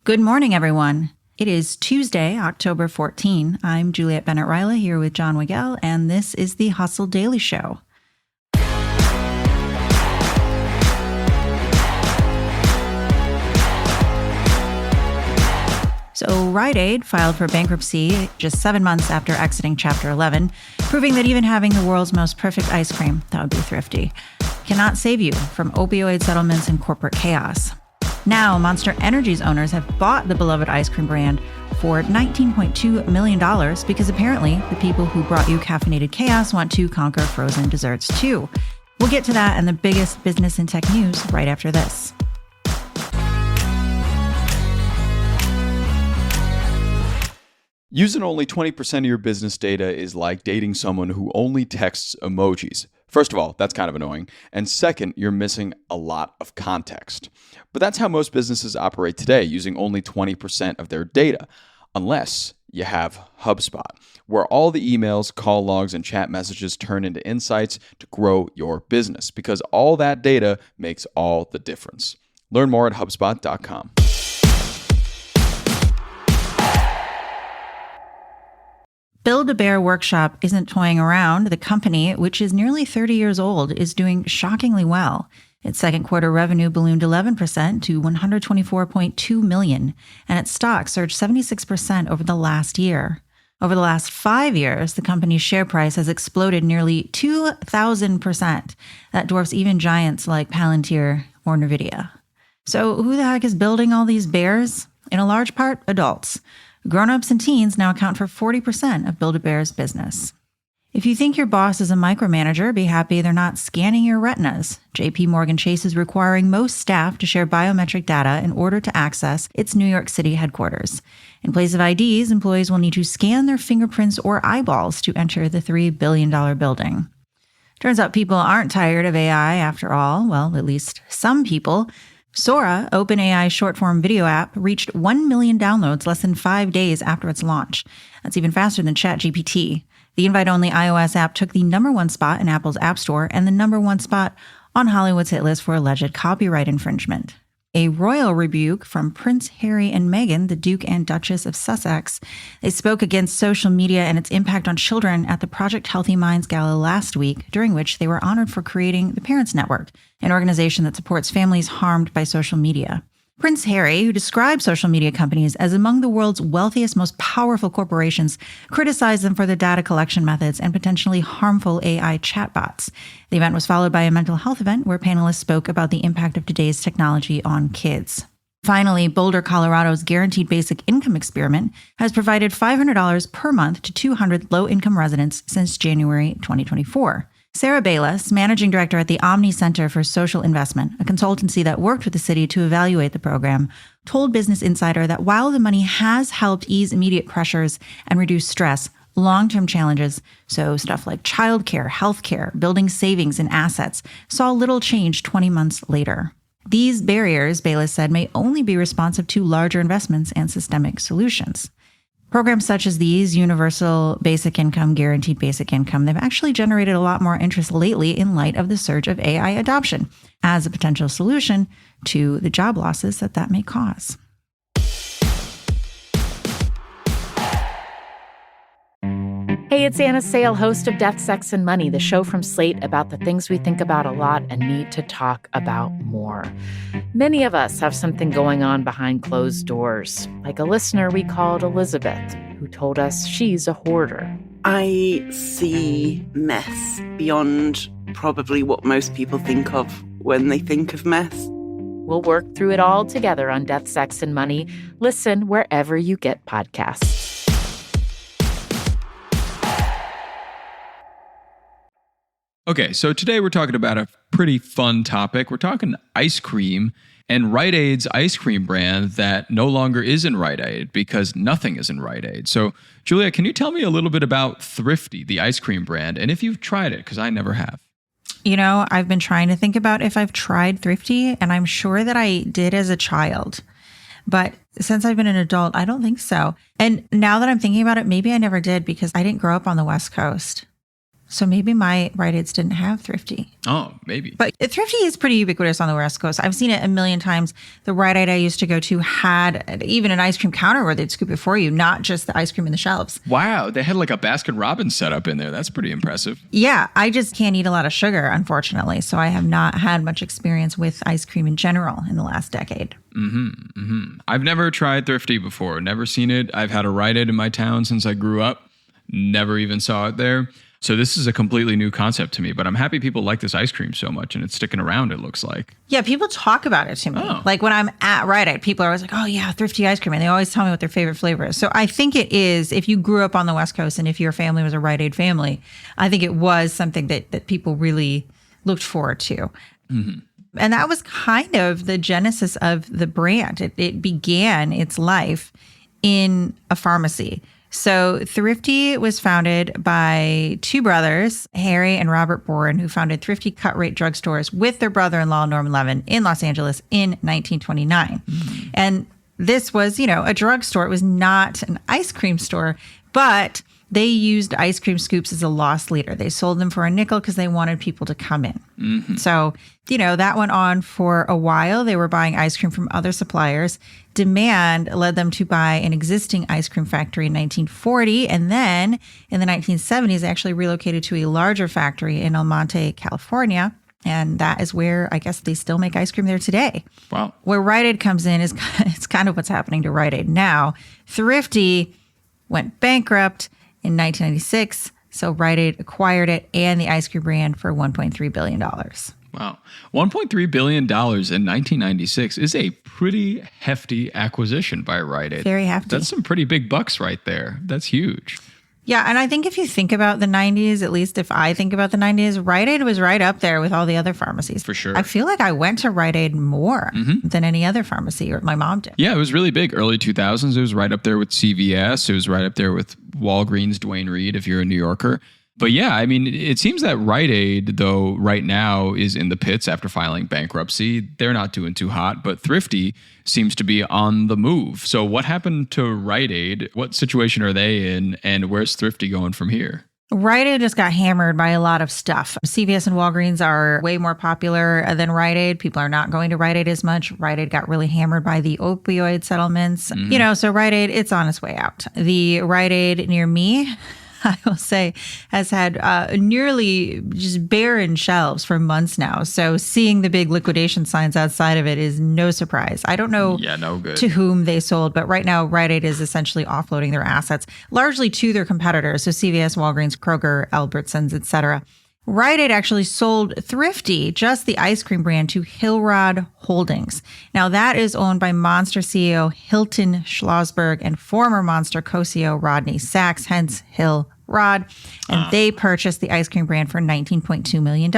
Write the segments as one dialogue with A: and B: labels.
A: Good morning, everyone. It is Tuesday, October 14. I'm Juliet Bennett here with John Weigell, and this is the Hustle Daily Show. So Rite Aid filed for bankruptcy just 7 months after exiting Chapter 11, proving that even having the world's most perfect ice cream, that would be Thrifty, cannot save you from opioid settlements and corporate chaos. Now, Monster Energy's owners have bought the beloved ice cream brand for $19.2 million because apparently the people who brought you caffeinated chaos want to conquer frozen desserts too. We'll get to that and the biggest business and tech news right after this.
B: Using only 20% of your business data is like dating someone who only texts emojis. First of all, that's kind of annoying. And second, you're missing a lot of context. But that's how most businesses operate today, using only 20% of their data, unless you have Hubspot, where all the emails, call logs, and chat messages turn into insights to grow your business, because all that data makes all the difference. Learn more at HubSpot.com.
A: Build-A-Bear Workshop isn't toying around. The company, which is nearly 30 years old, is doing shockingly well. Its second quarter revenue ballooned 11% to $124.2 million, and its stock surged 76% over the last year. Over the last 5 years, the company's share price has exploded nearly 2,000%. That dwarfs even giants like Palantir or NVIDIA. So who the heck is building all these bears? In a large part, adults. Grown-ups and teens now account for 40% of Build-A-Bear's business. If you think your boss is a micromanager, be happy they're not scanning your retinas. JP Morgan Chase is requiring most staff to share biometric data in order to access its New York City headquarters. In place of IDs, employees will need to scan their fingerprints or eyeballs to enter the $3 billion building. Turns out people aren't tired of AI after all. Well, at least some people. Sora, OpenAI's short-form video app, reached 1 million downloads less than 5 days after its launch. That's even faster than ChatGPT. The invite-only iOS app took the #1 spot in Apple's App Store and the #1 spot on Hollywood's hit list for alleged copyright infringement. A royal rebuke from Prince Harry and Meghan, the Duke and Duchess of Sussex. They spoke against social media and its impact on children at the Project Healthy Minds Gala last week, during which they were honored for creating the Parents Network, an organization that supports families harmed by social media. Prince Harry, who described social media companies as among the world's wealthiest, most powerful corporations, criticized them for their data collection methods and potentially harmful AI chatbots. The event was followed by a mental health event where panelists spoke about the impact of today's technology on kids. Finally, Boulder, Colorado's Guaranteed Basic Income experiment has provided $500 per month to 200 low-income residents since January 2024. Sarah Bayless, managing director at the Omni Center for Social Investment, a consultancy that worked with the city to evaluate the program, told Business Insider that while the money has helped ease immediate pressures and reduce stress, long-term challenges, so stuff like childcare, healthcare, building savings and assets, saw little change 20 months later. These barriers, Bayless said, may only be responsive to larger investments and systemic solutions. Programs such as these, Universal Basic Income, Guaranteed Basic Income, they've actually generated a lot more interest lately in light of the surge of AI adoption as a potential solution to the job losses that may cause.
C: Hey, it's Anna Sale, host of Death, Sex, and Money, the show from Slate about the things we think about a lot and need to talk about more. Many of us have something going on behind closed doors, like a listener we called Elizabeth, who told us she's a hoarder.
D: I see mess beyond probably what most people think of when they think of mess.
C: We'll work through it all together on Death, Sex, and Money. Listen wherever you get podcasts.
E: Okay, so today we're talking about a pretty fun topic. We're talking ice cream and Rite Aid's ice cream brand that no longer is in Rite Aid because nothing is in Rite Aid. So, Julia, can you tell me a little bit about Thrifty, the ice cream brand, and if you've tried it, because I never have.
A: You know, I've been trying to think about if I've tried Thrifty, and I'm sure that I did as a child. But since I've been an adult, I don't think so. And now that I'm thinking about it, maybe I never did because I didn't grow up on the West Coast. So maybe my Rite Aids didn't have Thrifty.
E: Oh, maybe.
A: But Thrifty is pretty ubiquitous on the West Coast. I've seen it a million times. The Rite Aid I used to go to had even an ice cream counter where they'd scoop it for you, not just the ice cream in the shelves.
E: Wow, they had like a Baskin-Robbins setup in there. That's pretty impressive.
A: Yeah, I just can't eat a lot of sugar, unfortunately. So I have not had much experience with ice cream in general in the last decade.
E: I've never tried Thrifty before, never seen it. I've had a Rite Aid in my town since I grew up. Never even saw it there. So this is a completely new concept to me, but I'm happy people like this ice cream so much and it's sticking around, it looks like.
A: Yeah, people talk about it to me.
E: Oh.
A: Like when I'm at Rite Aid, people are always like, oh yeah, Thrifty ice cream. And they always tell me what their favorite flavor is. So I think it is, if you grew up on the West Coast and if your family was a Rite Aid family, I think it was something that people really looked forward to. Mm-hmm. And that was kind of the genesis of the brand. It began its life in a pharmacy. So Thrifty was founded by two brothers, Harry and Robert Boren, who founded Thrifty Cut Rate drugstores with their brother-in-law, Norman Levin, in Los Angeles in 1929. Mm-hmm. And this was, a drugstore. It was not an ice cream store, but they used ice cream scoops as a loss leader. They sold them for a nickel because they wanted people to come in. Mm-hmm. So, that went on for a while. They were buying ice cream from other suppliers. Demand led them to buy an existing ice cream factory in 1940. And then in the 1970s, they actually relocated to a larger factory in El Monte, California. And that is where I guess they still make ice cream there today.
E: Wow. Where
A: Rite Aid comes in is it's kind of what's happening to Rite Aid now. Thrifty went bankrupt in 1996. So Rite Aid acquired it and the ice cream brand for $1.3 billion.
E: Wow. $1.3 billion in 1996 is a pretty hefty acquisition by Rite Aid.
A: Very hefty.
E: That's some pretty big bucks right there. That's huge.
A: Yeah, and I think if you think about the 90s, at least if I think about the 90s, Rite Aid was right up there with all the other pharmacies.
E: For sure.
A: I feel like I went to Rite Aid more than any other pharmacy, or my mom did.
E: Yeah, it was really big. Early 2000s, it was right up there with CVS. It was right up there with Walgreens, Duane Reade, if you're a New Yorker. But yeah, I mean, it seems that Rite Aid, though, right now is in the pits after filing bankruptcy. They're not doing too hot, but Thrifty seems to be on the move. So what happened to Rite Aid? What situation are they in? And where's Thrifty going from here?
A: Rite Aid just got hammered by a lot of stuff. CVS and Walgreens are way more popular than Rite Aid. People are not going to Rite Aid as much. Rite Aid got really hammered by the opioid settlements. So Rite Aid, it's on its way out. The Rite Aid near me, I will say, has had nearly just barren shelves for months now. So seeing the big liquidation signs outside of it is no surprise. I don't know to whom they sold, but right now Rite Aid is essentially offloading their assets largely to their competitors. So CVS, Walgreens, Kroger, Albertsons, etc. Rite Aid actually sold Thrifty, just the ice cream brand, to Hillrod Holdings. Now that is owned by Monster CEO Hilton Schlossberg and former Monster co-CEO Rodney Sachs, hence Hill Rod, and they purchased the ice cream brand for $19.2 million.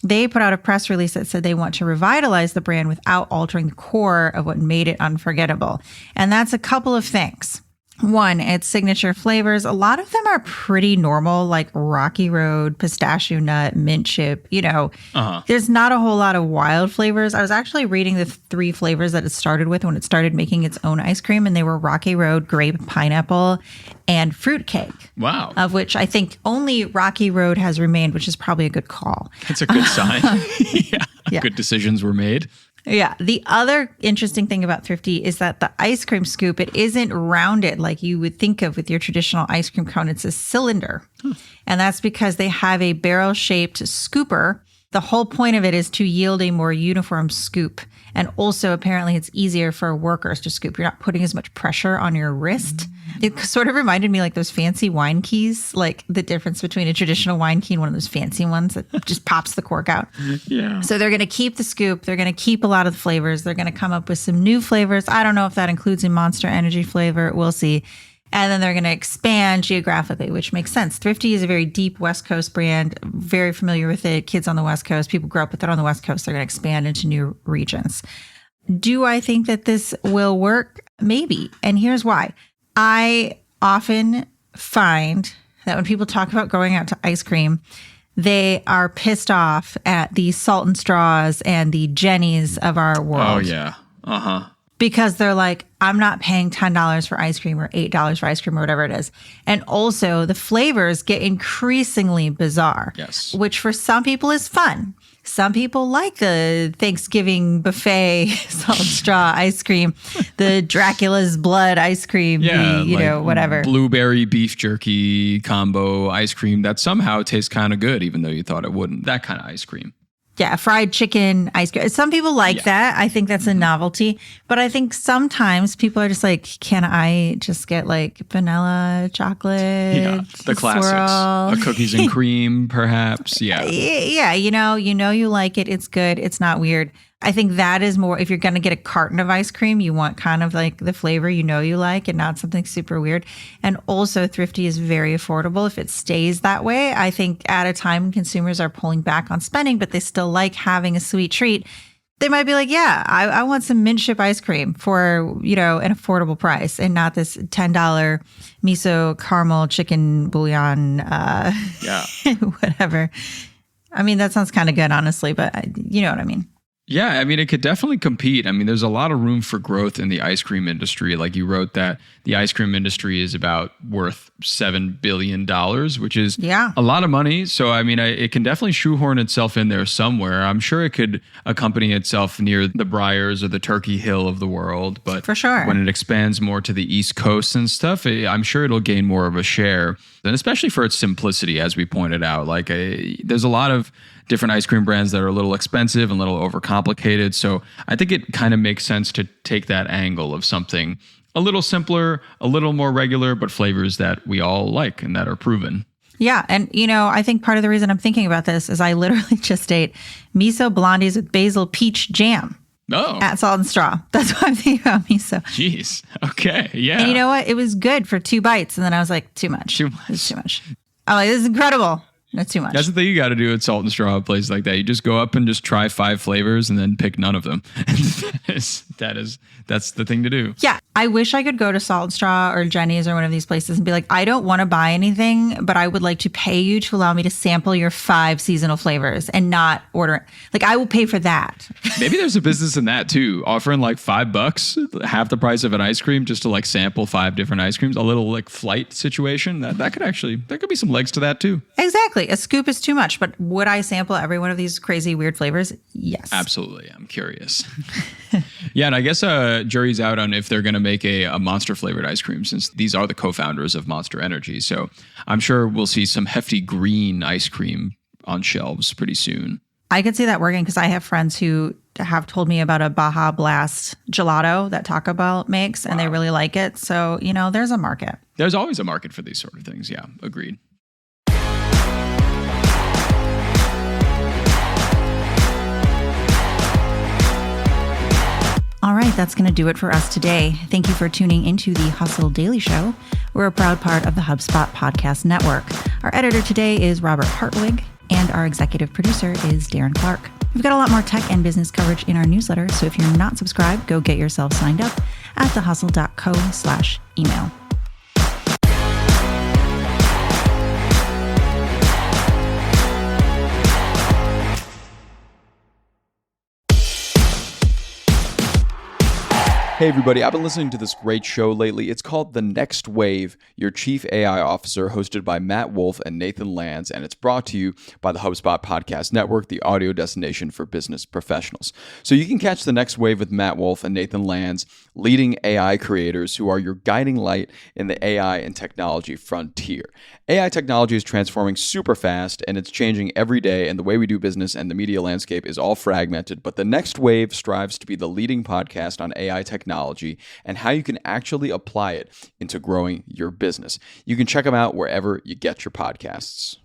A: They put out a press release that said they want to revitalize the brand without altering the core of what made it unforgettable. And that's a couple of things. One, its signature flavors. A lot of them are pretty normal, like Rocky Road, pistachio nut, mint chip. There's not a whole lot of wild flavors. I was actually reading the 3 flavors that it started with when it started making its own ice cream, and they were Rocky Road, grape, pineapple, and fruitcake.
E: Wow.
A: Of which I think only Rocky Road has remained, which is probably a good call.
E: That's a good sign. Yeah. Good decisions were made.
A: Yeah. The other interesting thing about Thrifty is that the ice cream scoop, it isn't rounded like you would think of with your traditional ice cream cone. It's a cylinder. And that's because they have a barrel-shaped scooper. The whole point of it is to yield a more uniform scoop. And also, apparently, it's easier for workers to scoop. You're not putting as much pressure on your wrist. It sort of reminded me like those fancy wine keys, like the difference between a traditional wine key and one of those fancy ones that just pops the cork out.
E: Yeah.
A: So they're going to keep the scoop. They're going to keep a lot of the flavors. They're going to come up with some new flavors. I don't know if that includes a Monster Energy flavor. We'll see. And then they're going to expand geographically, which makes sense. Thrifty is a very deep West Coast brand, very familiar with it. Kids on the West Coast, people grew up with it on the West Coast. They're going to expand into new regions. Do I think that this will work? Maybe. And here's why. I often find that when people talk about going out to ice cream, they are pissed off at the Salt and Straws and the Jennies of our world.
E: Oh, yeah. Uh-huh.
A: because they're like, I'm not paying $10 for ice cream or $8 for ice cream or whatever it is. And also the flavors get increasingly bizarre,
E: Yes.
A: which for some people is fun. Some people like the Thanksgiving buffet salt and straw ice cream, the Dracula's blood ice cream, whatever.
E: Blueberry beef jerky combo ice cream that somehow tastes kind of good, even though you thought it wouldn't. That kind of ice cream.
A: Yeah, fried chicken ice cream. Some people like that. I think that's a novelty. But I think sometimes people are just like, can I just get like vanilla chocolate?
E: Yeah, the classics.
A: Swirl?
E: A cookies and cream, perhaps. Yeah.
A: Yeah, you like it. It's good. It's not weird. I think that is more, if you're going to get a carton of ice cream, you want kind of like the flavor you like and not something super weird. And also Thrifty is very affordable. If it stays that way, I think at a time when consumers are pulling back on spending, but they still like having a sweet treat, they might be like, yeah, I want some mint chip ice cream for, an affordable price and not this $10 miso caramel chicken bouillon, whatever. I mean, that sounds kind of good, honestly, but you know what I mean.
E: Yeah, I mean, it could definitely compete. I mean, there's a lot of room for growth in the ice cream industry. Like you wrote that the ice cream industry is about worth $7 billion, which is a lot of money. So, I mean, it can definitely shoehorn itself in there somewhere. I'm sure it could accompany itself near the Breyers or the Turkey Hill of the world. But
A: for sure,
E: when it expands more to the East Coast and stuff, I'm sure it'll gain more of a share. And especially for its simplicity, as we pointed out, like there's a lot of different ice cream brands that are a little expensive and a little overcomplicated. So I think it kind of makes sense to take that angle of something a little simpler, a little more regular, but flavors that we all like and that are proven.
A: Yeah. And, I think part of the reason I'm thinking about this is I literally just ate miso blondies with basil peach jam.
E: Oh.
A: At Salt and Straw. That's why I'm thinking about miso.
E: Jeez. Okay. Yeah.
A: And you know what? It was good for 2 bites. And then I was like, too much. It's too much. I'm like, this is incredible. That's too much.
E: That's the thing you got to do at Salt and Straw, a place like that. You just go up and just try 5 flavors and then pick none of them. That's the thing to do.
A: Yeah. I wish I could go to Salt and Straw or Jenny's or one of these places and be like, I don't want to buy anything, but I would like to pay you to allow me to sample your 5 seasonal flavors and not order it. Like, I will pay for that.
E: Maybe there's a business in that too, offering like $5, half the price of an ice cream, just to like sample 5 different ice creams. A little like flight situation. That could be some legs to that too.
A: Exactly. A scoop is too much, but would I sample every one of these crazy weird flavors? Yes.
E: Absolutely. I'm curious. Yeah, and I guess jury's out on if they're going to make a Monster flavored ice cream, since these are the co-founders of Monster Energy. So I'm sure we'll see some hefty green ice cream on shelves pretty soon.
A: I could see that working because I have friends who have told me about a Baja Blast gelato that Taco Bell makes, and they really like it. So, there's a market.
E: There's always a market for these sort of things. Yeah, agreed.
A: All right, that's going to do it for us today. Thank you for tuning into the Hustle Daily Show. We're a proud part of the Hubspot Podcast Network. Our editor today is Robert Hartwig, and our executive producer is Darren Clarke. We've got a lot more tech and business coverage in our newsletter, so if you're not subscribed, go get yourself signed up at thehustle.co/email.
B: Hey everybody, I've been listening to this great show lately. It's called The Next Wave, Your Chief AI Officer, hosted by Matt Wolf and Nathan Lands, and it's brought to you by the HubSpot Podcast Network, the audio destination for business professionals. So you can catch The Next Wave with Matt Wolf and Nathan Lands, leading AI creators who are your guiding light in the AI and technology frontier. AI technology is transforming super fast, and it's changing every day, and the way we do business and the media landscape is all fragmented, but The Next Wave strives to be the leading podcast on AI technology and how you can actually apply it into growing your business. You can check them out wherever you get your podcasts.